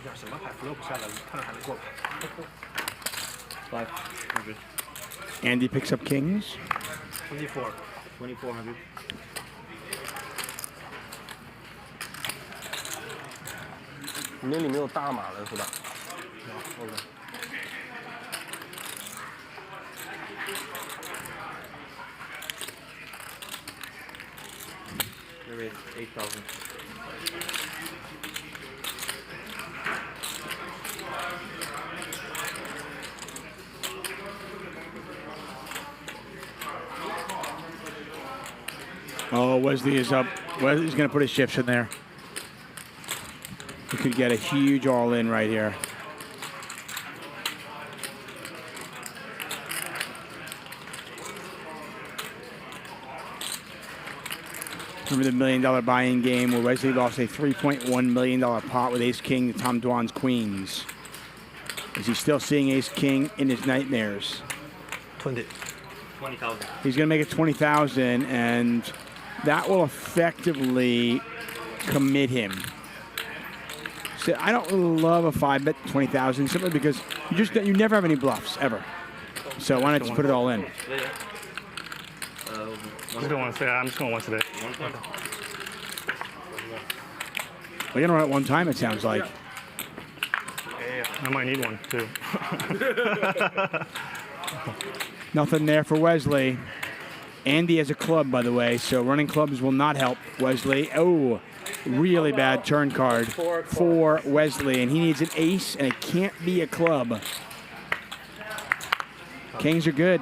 叫什么牌？flow 不下来，看着还没过牌。500. Andy picks up kings. 24. 2400.你那里没有大码了是吧？好，OK。There is 8,000. Oh, Wesley is up. Wesley's going to put his chips in there. He could get a huge all-in right here. Remember the $1 million buy-in game where Wesley lost a $3.1 million pot with ace-king to Tom Dwan's queens. Is he still seeing ace-king in his nightmares? 20,000. He's going to make it 20,000, and that will effectively commit him. So I don't love a 5-bet 20,000 simply because you never have any bluffs ever. So why not just put it all in? I just don't want to say. I'm just going to once today. We're gonna run it one time. It sounds like. Yeah, I might need one too. Nothing there for Wesley. Andy has a club, by the way, so running clubs will not help Wesley. Oh, really bad turn card for Wesley, and he needs an ace, and it can't be a club. Kings are good.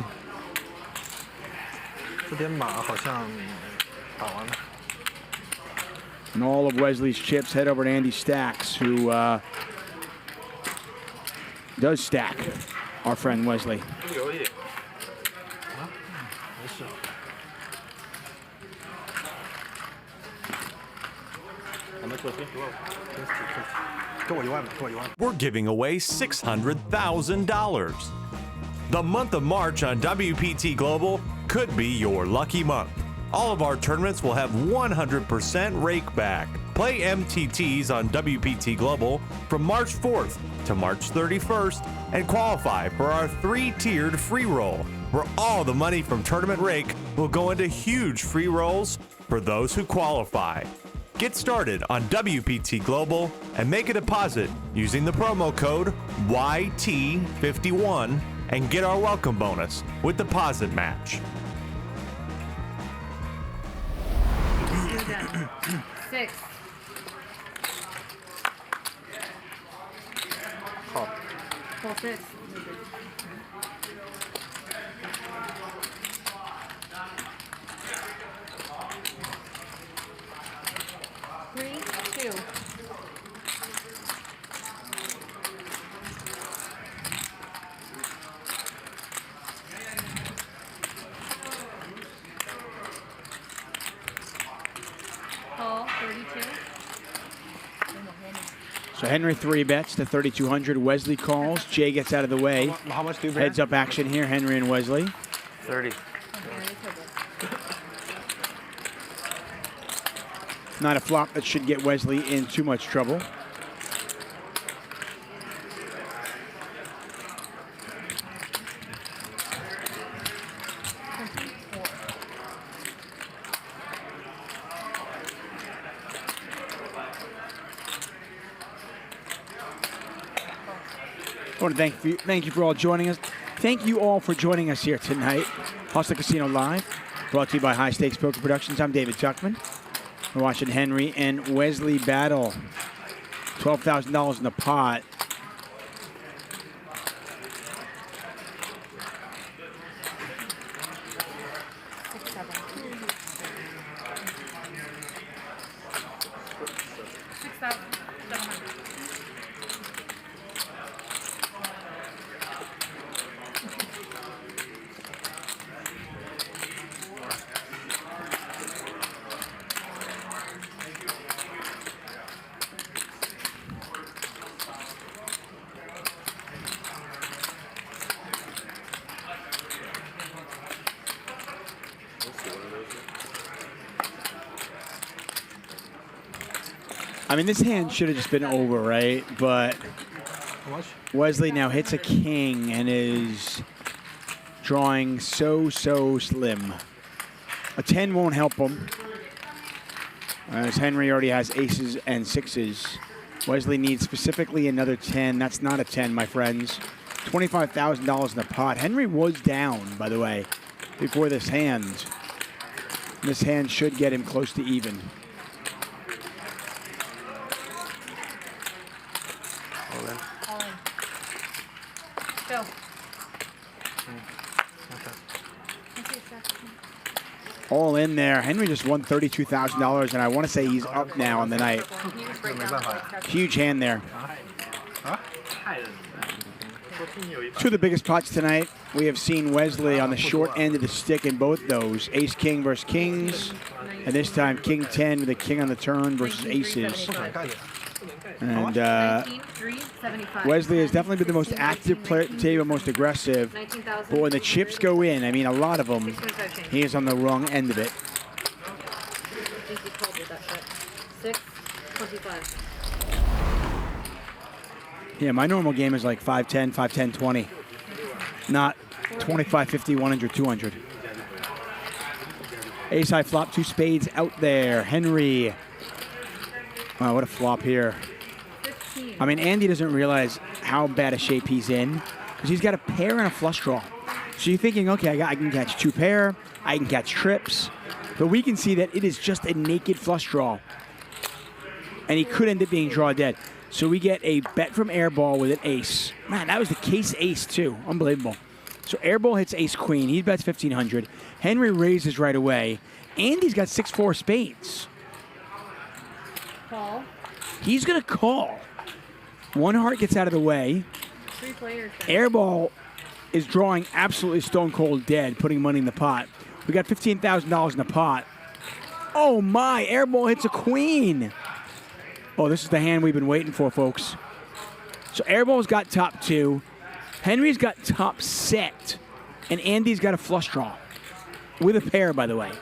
这边马好像打完了。 And all of Wesley's chips head over to Andy Stacks, who does stack our friend Wesley. 有一点。啊，没事。给我1万吧，给我1万。 We're giving away $600,000. The month of March on WPT Global could be your lucky month. All of our tournaments will have 100% rake back. Play MTTs on WPT Global from March 4th to March 31st and qualify for our 3-tiered free roll, where all the money from tournament rake will go into huge free rolls for those who qualify. Get started on WPT Global and make a deposit using the promo code YT51 and get our welcome bonus with deposit match. 6. Call. Call 6. Three, 2. Call 32. So Henry 3-bets to 3,200. Wesley calls. Jay gets out of the way. How much do you Heads up action here, Henry and Wesley. 30. Not a flop that should get Wesley in too much trouble. I want to thank you for all joining us. Thank you all for joining us here tonight. Hustler Casino Live, brought to you by High Stakes Poker Productions. I'm David Tuckman. We're watching Henry and Wesley battle. $12,000 in the pot. I mean, this hand should have just been over, right? But Wesley now hits a king and is drawing so slim. A 10 won't help him, as Henry already has aces and sixes. Wesley needs specifically another 10. That's not a 10, my friends. $25,000 in the pot. Henry was down, by the way, before this hand. This hand should get him close to even. All in. All in. Go. All in there. Henry just won $32,000, and I want to say he's up now on the night. Huge hand there. Two of the biggest pots tonight. We have seen Wesley on the short end of the stick in both those. Ace-king versus kings. And this time, king-10 with a king on the turn versus aces. And Wesley has definitely been the most active player at the table, most aggressive. But when the chips go in, I mean, a lot of them, he is on the wrong end of it. 625. Yeah, my normal game is like 5-10, 5-10, 20. Not 25, 50, 100, 200. Ace high flop, 2 spades out there. Henry. Wow, what a flop here. 15. I mean, Andy doesn't realize how bad a shape he's in because he's got a pair and a flush draw. So you're thinking, okay, I can catch 2 pair, I can catch trips, but we can see that it is just a naked flush draw. And he could end up being draw dead. So we get a bet from Airball with an ace. Man, that was the case ace too. Unbelievable. So Airball hits ace queen. He bets 1,500. Henry raises right away. Andy's got 6-4 spades. Call. He's going to call. One heart gets out of the way. 3 players. Airball is drawing absolutely stone cold dead, putting money in the pot. We got $15,000 in the pot. Oh my, Airball hits a queen. Oh, this is the hand we've been waiting for, folks. So Airball's got top 2. Henry's got top set. And Andy's got a flush draw. With a pair, by the way.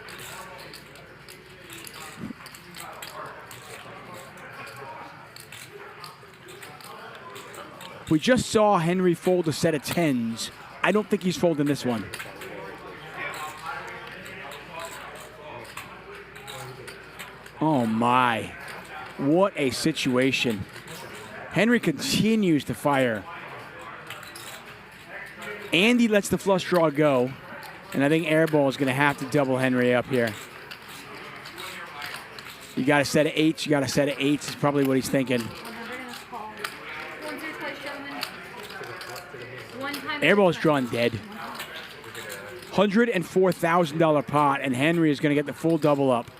We just saw Henry fold a set of 10s. I don't think he's folding this one. Oh my. What a situation. Henry continues to fire. Andy lets the flush draw go. And I think Airball is going to have to double Henry up here. You got a set of 8s. You got a set of 8s is probably what he's thinking. Airball's drawn dead. $104,000 pot, and Henry is going to get the full double up.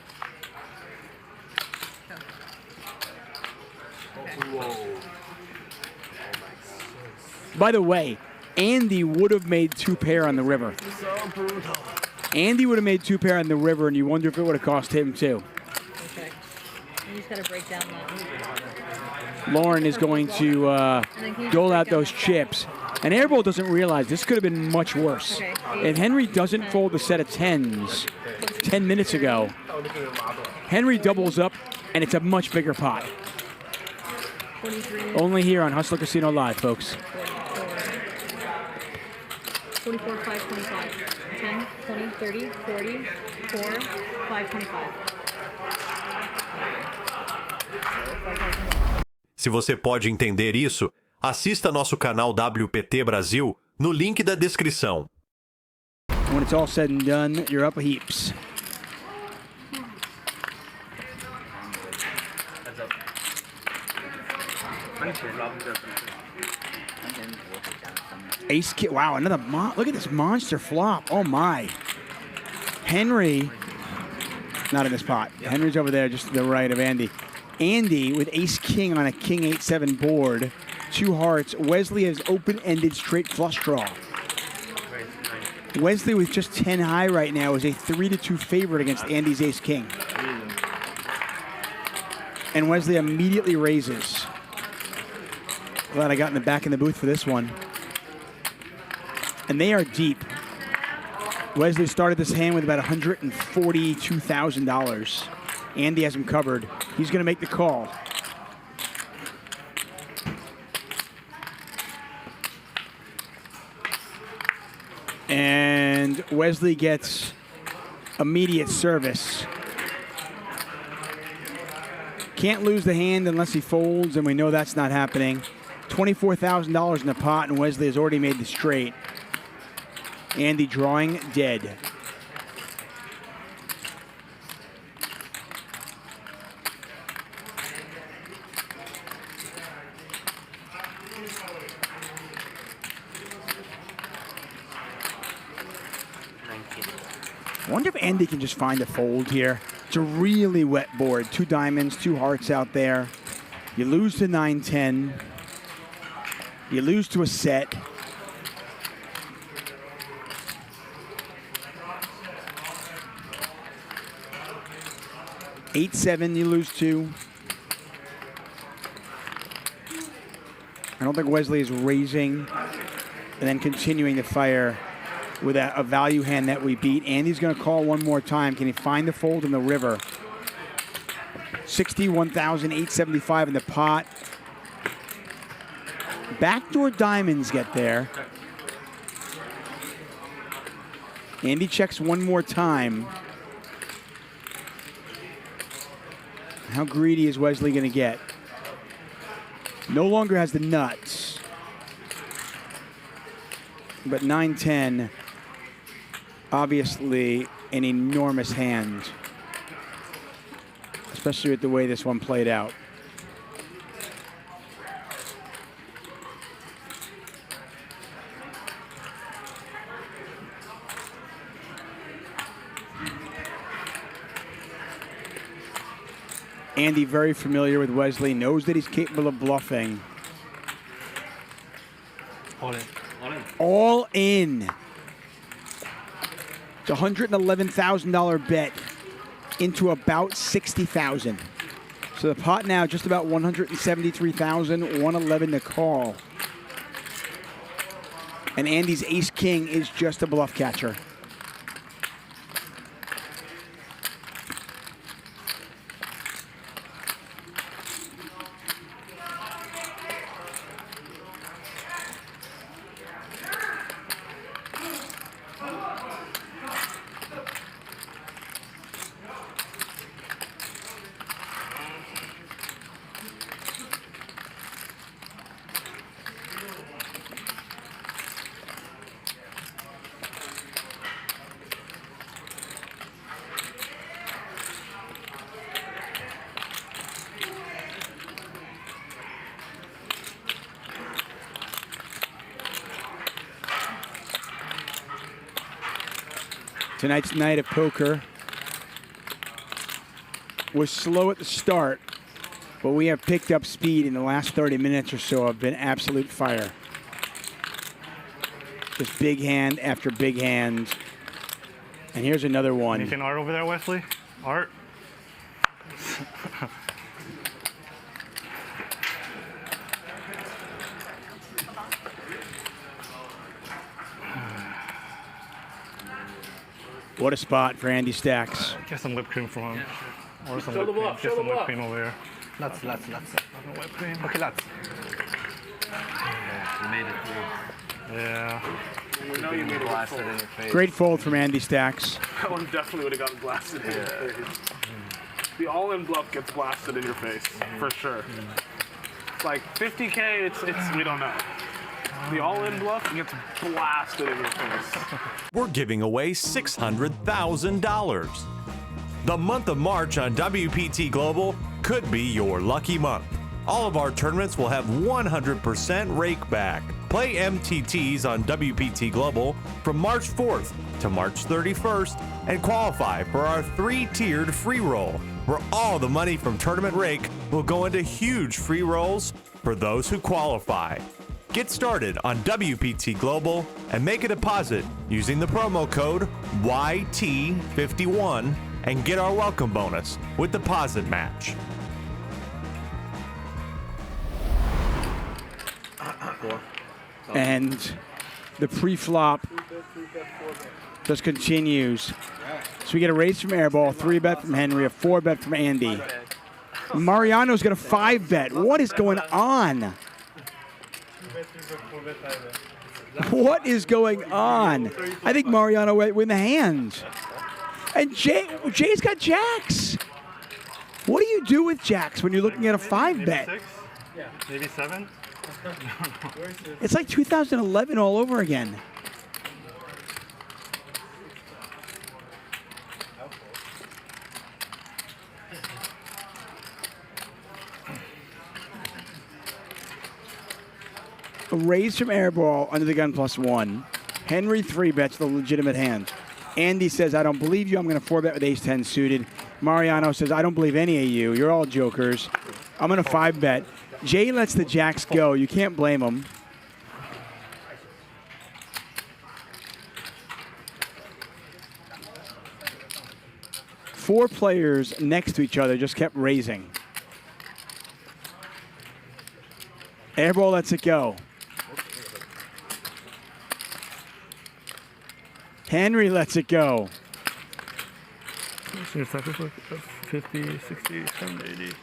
By the way, Andy would have made 2 pair on the river. Andy would have made 2 pair on the river, and you wonder if it would have cost him too. Okay. You just got to break down that. Lauren is going to dole out those chips. And Airball doesn't realize this could have been much worse. Okay. If Henry doesn't fold the set of 10s 10 minutes ago, Henry doubles up, and it's a much bigger pot. 23. Only here on Hustler Casino Live, folks. 44, 525. 10, 20, 30, 40, 4, 525. Se você pode entender isso, assista nosso canal WPT Brasil no link da descrição. When it's all said and done, you're up heaps. Ace kid. Wow, another look at this monster flop. Oh my. Henry, not in this pot. Henry's over there just to the right of Andy. Andy with ace king on a king 8-7 board. 2 hearts. Wesley has open-ended straight flush draw. Wesley with just 10 high right now is a 3-2 favorite against Andy's ace king. And Wesley immediately raises. Glad I got in the back in the booth for this one. And they are deep. Wesley started this hand with about $142,000. Andy has him covered. He's going to make the call. and Wesley gets immediate service. Can't lose the hand unless he folds, and we know that's not happening. $24,000 in the pot, and Wesley has already made the straight. Andy drawing dead. I wonder if Andy can just find a fold here. It's a really wet board. 2 diamonds, 2 hearts out there. You lose to 9-10. You lose to a set. $8-7 you lose to. I don't think Wesley is raising and then continuing to fire with a value hand that we beat. Andy's going to call one more time. Can he find the fold in the river? 61,875 in the pot. Backdoor diamonds get there. Andy checks one more time. How greedy is Wesley going to get? No longer has the nuts. But 9-10, obviously an enormous hand, especially with the way this one played out. Andy very familiar with Wesley, knows that he's capable of bluffing. All in. All in. It's a $111,000 bet into about $60,000. So the pot now just about $173,000, 111 to call. And Andy's ace-king is just a bluff catcher. Tonight's night of poker was slow at the start, but we have picked up speed in the last 30 minutes or so. Have been absolute fire. Just big hand after big hand. And here's another one. Anything art over there, Wesley? Art? What a spot for Andy Stacks. Get some whipped cream from him. Or some Show the whipped cream. bluff, Get show some the whipped bluff. cream over here. Lots. Whipped cream. Okay, lots. Yeah, you made it through. Yeah. We know you made it blasted in your face. Great fold from Andy Stacks. That one definitely would have gotten blasted in your face. The all-in bluff gets blasted in your face, for sure. It's like 50K, it's we don't know. The all-in bluff gets blasted in your face. We're giving away $600,000. The month of March on WPT Global could be your lucky month. All of our tournaments will have 100% rake back. Play MTTs on WPT Global from March 4th to March 31st and qualify for our 3-tiered free roll, where all the money from Tournament Rake will go into huge free rolls for those who qualify. Get started on WPT Global and make a deposit using the promo code YT51 and get our welcome bonus with deposit match. And the pre-flop just continues. So we get a raise from Airball, 3-bet from Henry, a 4-bet from Andy. Mariano's got a 5-bet. What is going on? What is going on? I think Mariano win the hands. And Jay's got jacks. What do you do with jacks when you're looking at a 5-bet? Maybe 6? Yeah. Maybe 7? It's like 2011 all over again. A raise from Airball under the gun +1. Henry 3-bets the legitimate hand. Andy says, I don't believe you. I'm going to 4-bet with ace-10 suited. Mariano says, I don't believe any of you. You're all jokers. I'm going to 5-bet. Jay lets the jacks go. You can't blame him. Four players next to each other just kept raising. Airball lets it go. Henry lets it go. So it's like 50, 60, 70, 80.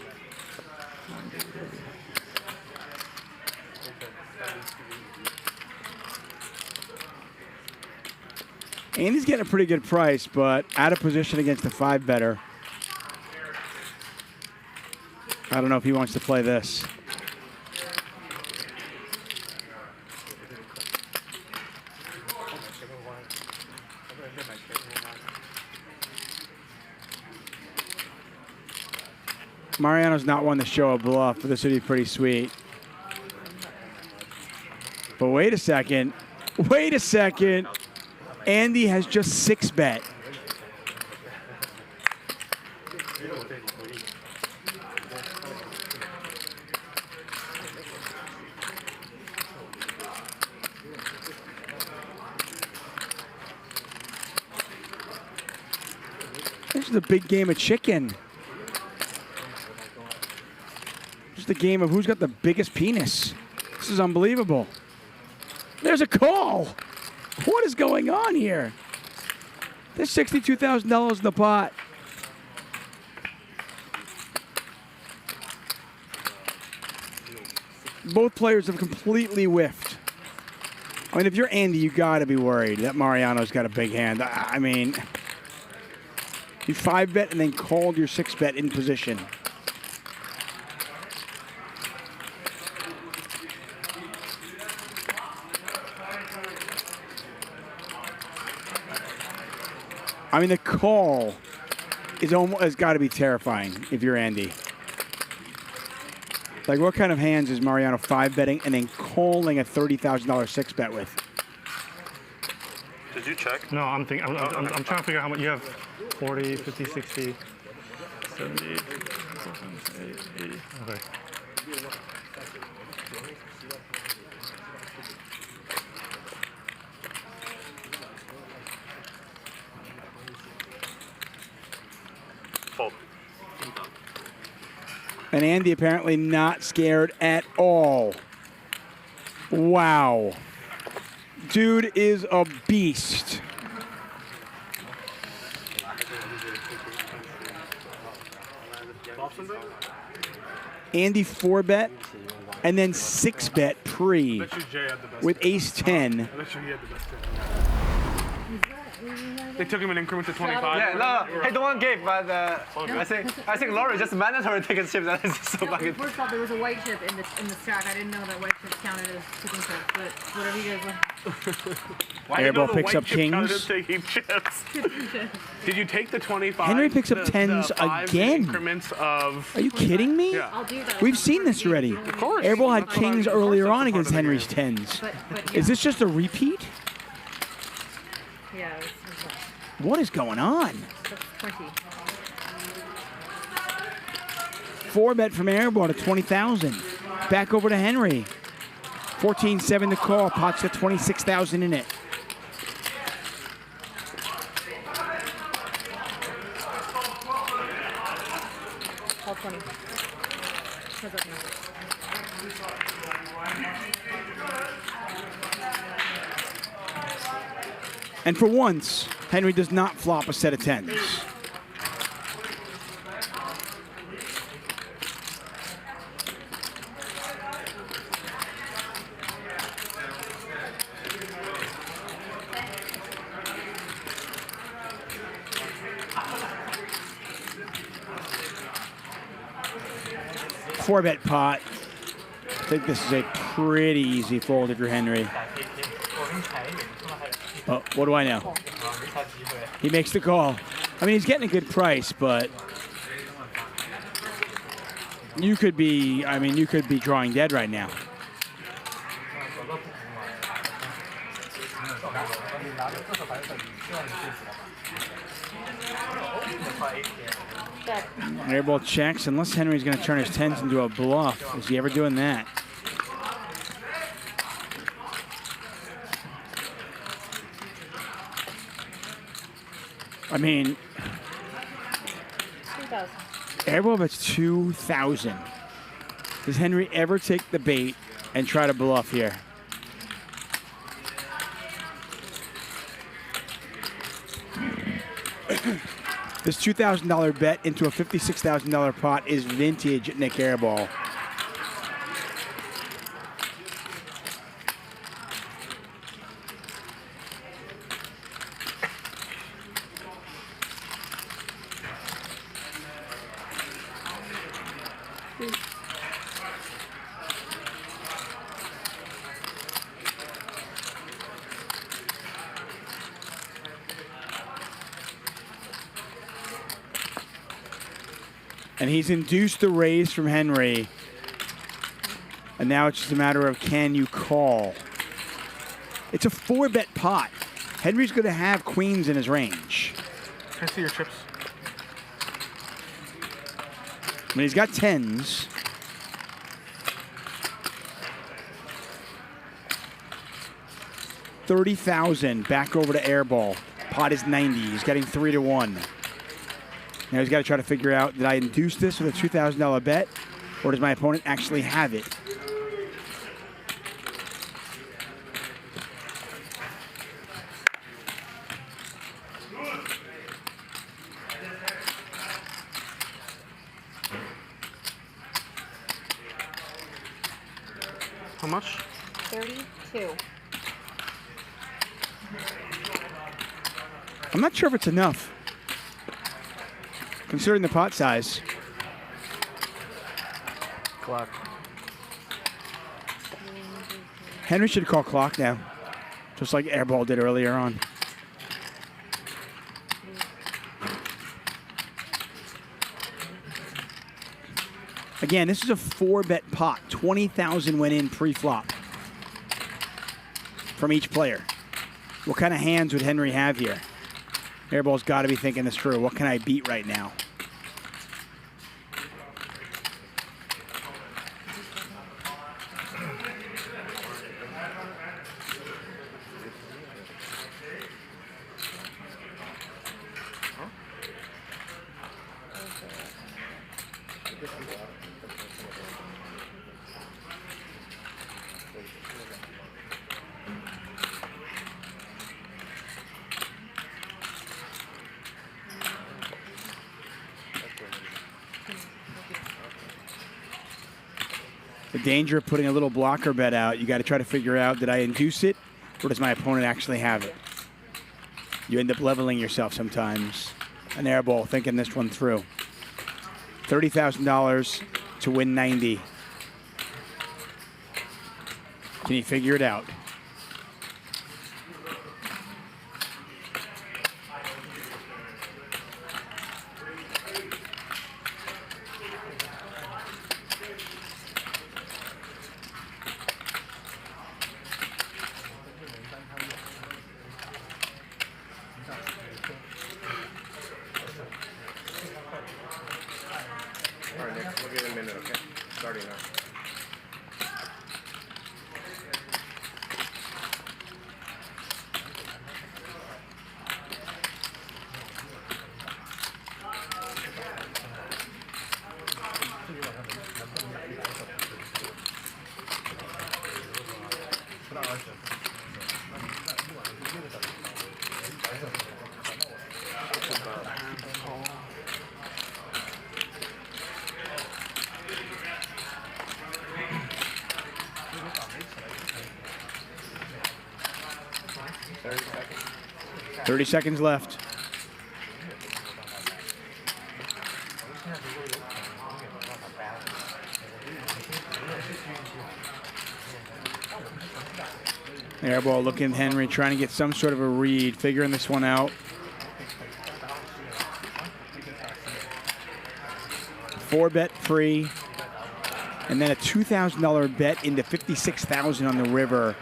Andy's getting a pretty good price, but out of position against the 5-better. I don't know if he wants to play this. Mariano's not won the show of bluff, but this would be pretty sweet. But wait a second. Wait a second. Andy has just 6-bet. This is a big game of chicken. This is the game of who's got the biggest penis. This is unbelievable. There's a call. What is going on here? There's $62,000 in the pot. Both players have completely whiffed. I mean, if you're Andy, you got to be worried that Mariano's got a big hand. I mean, you 5-bet and then called your 6-bet in position. I mean, the call is almost has got to be terrifying if you're Andy. Like, what kind of hands is Mariano 5-betting and then calling a $30,000 6-bet with? Did you check? No, I'm trying to figure out how much you have. 40, 50, 60, 70, 80. Okay. Fold. And Andy apparently not scared at all. Wow. Dude is a beast. Andy 4-bet and then 6-bet pre with ace-10. They took him in increments of 25. Yeah, no, hey, the one gave, but I think Laurie just mandatory take a chip. That is so fucking. First off, there was a white chip in the stack. I didn't know that white chips counted as taking chips, but whatever you guys want. Airball picks up kings. Taking chips. Did you take the 25? Henry picks up tens again. Increments of. Are you kidding me? Yeah. I'll do that. We've seen this already. Of course. Airball had kings earlier on That's against part of the Henry's game. tens. But Is this just a repeat? Yeah, it was What is going on? that's 20. 4-bet from Airball to 20,000. Back over to Henry. 14-7 to call. Pot's got 26,000 in it. All 20. Heads up now. And for once, Henry does not flop a set of tens. 4-bet pot. I think this is a pretty easy fold if you're Henry. Oh, what do I know? He makes the call. I mean, he's getting a good price, but you could be, I mean, you could be drawing dead right now. Airball checks, unless Henry's going to turn his 10s into a bluff. Is he ever doing that? I mean, 2,000. Airball bets 2,000. Does Henry ever take the bait and try to bluff here? This $2,000 bet into a $56,000 pot is vintage Nik Airball. And he's induced the raise from Henry. And now it's just a matter of, can you call? It's a 4-bet pot. Henry's going to have queens in his range. Can I see your chips? I mean, he's got 10s. $30,000 back over to Airball. Pot is 90. He's getting 3-1. Now he's got to try to figure out, did I induce this with a $2,000 bet, or does my opponent actually have it? How much? 32. I'm not sure if it's enough, considering the pot size. Clock. Henry should call clock now, just like Airball did earlier on. Again, this is a 4-bet pot. 20,000 went in pre-flop from each player. What kind of hands would Henry have here? Airball's got to be thinking this through. What can I beat right now? The danger of putting a little blocker bet out, you got to try to figure out, did I induce it, or does my opponent actually have it? You end up leveling yourself sometimes. An Airball thinking this one through. $30,000 to win 90. Can you figure it out? All right, Nick, we'll give it a minute, okay? Starting now. Seconds. 30 seconds left. Airball looking at Henry, trying to get some sort of a read, figuring this one out. 4-bet free, and then a $2,000 bet into $56,000 on the river.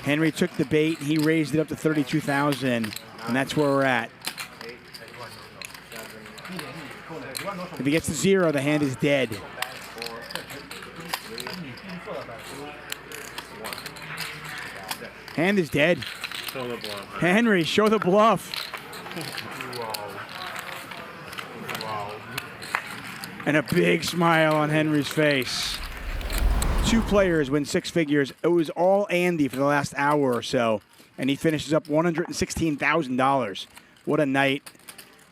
Henry took the bait. He raised it up to $32,000, and that's where we're at. If he gets to 0, the hand is dead. Hand is dead. Show the bluff. Henry, show the bluff. And a big smile on Henry's face. 2 players win 6 figures. It was all Andy for the last hour or so, and he finishes up $116,000. What a night.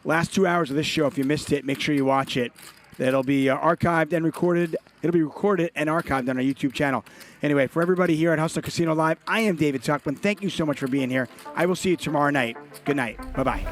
Last 2 hours of this show, if you missed it, make sure you watch it. It'll be archived and recorded. It'll be recorded and archived on our YouTube channel. Anyway, for everybody here at Hustler Casino Live, I am David Tuckman. Thank you so much for being here. I will see you tomorrow night. Good night. Bye-bye.